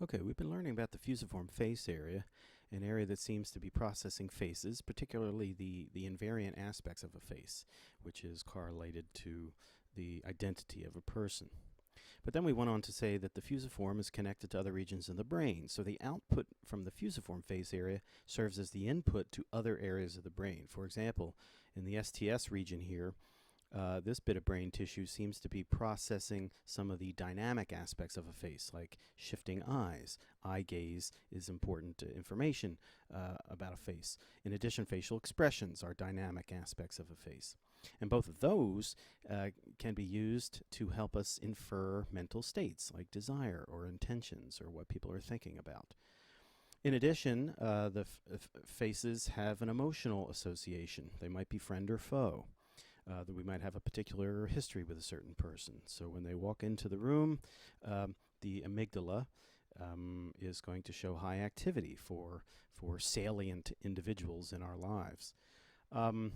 Okay, we've been learning about the fusiform face area, an area that seems to be processing faces, particularly the invariant aspects of a face, which is correlated to the identity of a person. But then we went on to say that the fusiform is connected to other regions in the brain, so the output from the fusiform face area serves as the input to other areas of the brain. For example, in the STS region here, this bit of brain tissue seems to be processing some of the dynamic aspects of a face, like shifting eyes. Eye gaze is important information about a face. In addition, facial expressions are dynamic aspects of a face. And both of those can be used to help us infer mental states, like desire or intentions or what people are thinking about. In addition, the faces have an emotional association. They might be friend or foe. That we might have a particular history with a certain person. So when they walk into the room, the amygdala is going to show high activity for salient individuals in our lives. And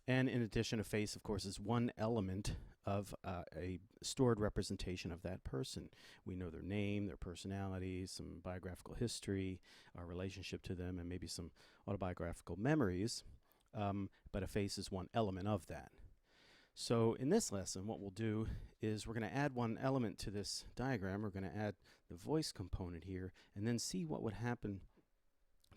in addition, a face, of course, is one element of a stored representation of that person. We know their name, their personality, some biographical history, our relationship to them, and maybe some autobiographical memories. But a face is one element of that. So in this lesson, what we'll do is we're going to add one element to this diagram. We're going to add the voice component here and then see what would happen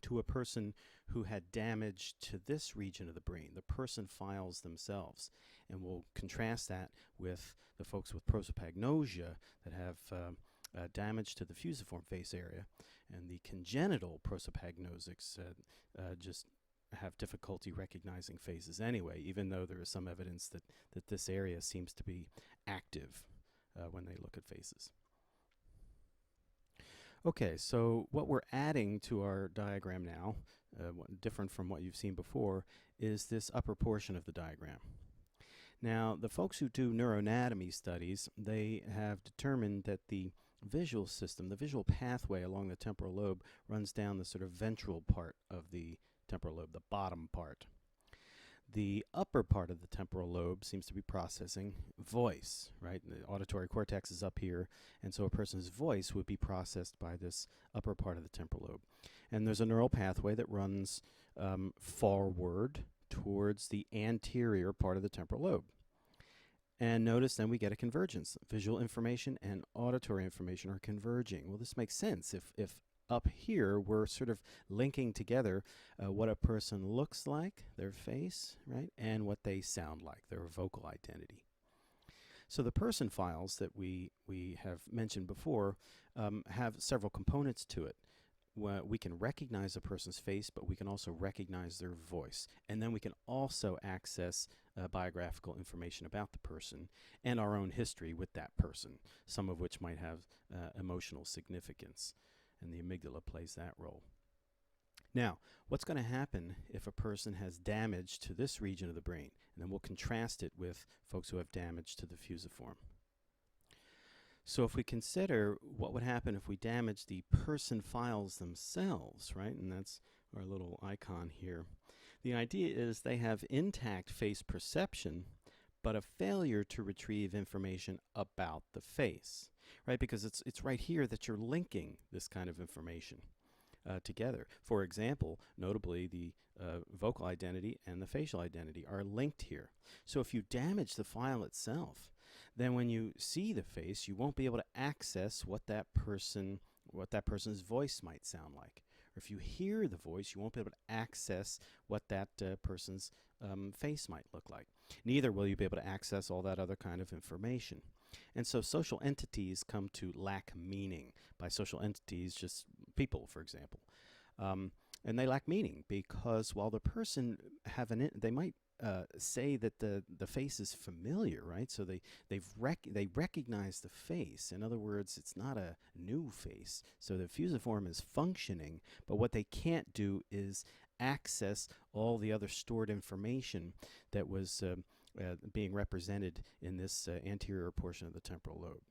to a person who had damage to this region of the brain, the person files themselves. And we'll contrast that with the folks with prosopagnosia that have damage to the fusiform face area. And the congenital prosopagnosics just have difficulty recognizing faces anyway, even though there is some evidence that this area seems to be active when they look at faces. Okay, so what we're adding to our diagram now, different from what you've seen before, is this upper portion of the diagram. Now, the folks who do neuroanatomy studies, they have determined that the visual system, the visual pathway along the temporal lobe, runs down the sort of ventral part of the temporal lobe, the bottom part. The upper part of the temporal lobe seems to be processing voice, right? The auditory cortex is up here, and so a person's voice would be processed by this upper part of the temporal lobe. And there's a neural pathway that runs forward towards the anterior part of the temporal lobe. And notice then we get a convergence. Visual information and auditory information are converging. Well, this makes sense. If up here we're sort of linking together what a person looks like, their face, right, and what they sound like, their vocal identity. So the person files that we have mentioned before have several components to it. We can recognize a person's face, but we can also recognize their voice. And then we can also access biographical information about the person and our own history with that person, some of which might have emotional significance. And the amygdala plays that role. Now, what's going to happen if a person has damage to this region of the brain? And then we'll contrast it with folks who have damage to the fusiform. So if we consider what would happen if we damage the person files themselves, right, and that's our little icon here, the idea is they have intact face perception, but a failure to retrieve information about the face, right? Because it's right here that you're linking this kind of information together. For example, notably the vocal identity and the facial identity are linked here. So if you damage the file itself, then when you see the face, you won't be able to access what that person's voice might sound like. Or if you hear the voice, you won't be able to access what that person's face might look like. Neither will you be able to access all that other kind of information. And so social entities come to lack meaning. By social entities, just people, for example. And they lack meaning because while the person they might say that the face is familiar, right? So they recognize the face. In other words, it's not a new face. So the fusiform is functioning, but what they can't do is access all the other stored information that was being represented in this anterior portion of the temporal lobe.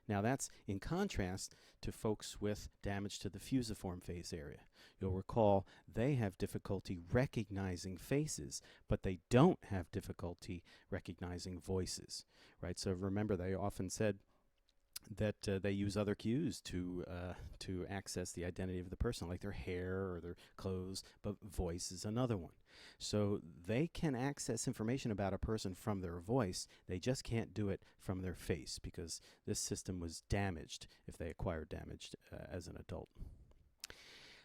Now that's in contrast to folks with damage to the fusiform face area. You'll recall they have difficulty recognizing faces, but they don't have difficulty recognizing voices, right? So remember, they often said that they use other cues to access the identity of the person, like their hair or their clothes, but voice is another one. So they can access information about a person from their voice. They just can't do it from their face because this system was damaged if they acquired damage as an adult.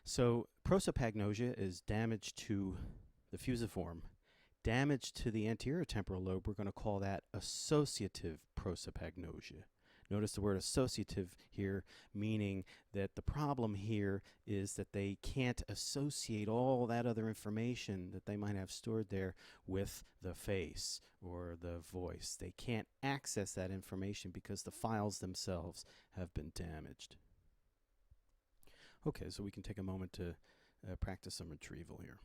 So prosopagnosia is damage to the fusiform. Damage to the anterior temporal lobe, we're going to call that associative prosopagnosia. Notice the word associative here, meaning that the problem here is that they can't associate all that other information that they might have stored there with the face or the voice. They can't access that information because the files themselves have been damaged. Okay, so we can take a moment to practice some retrieval here.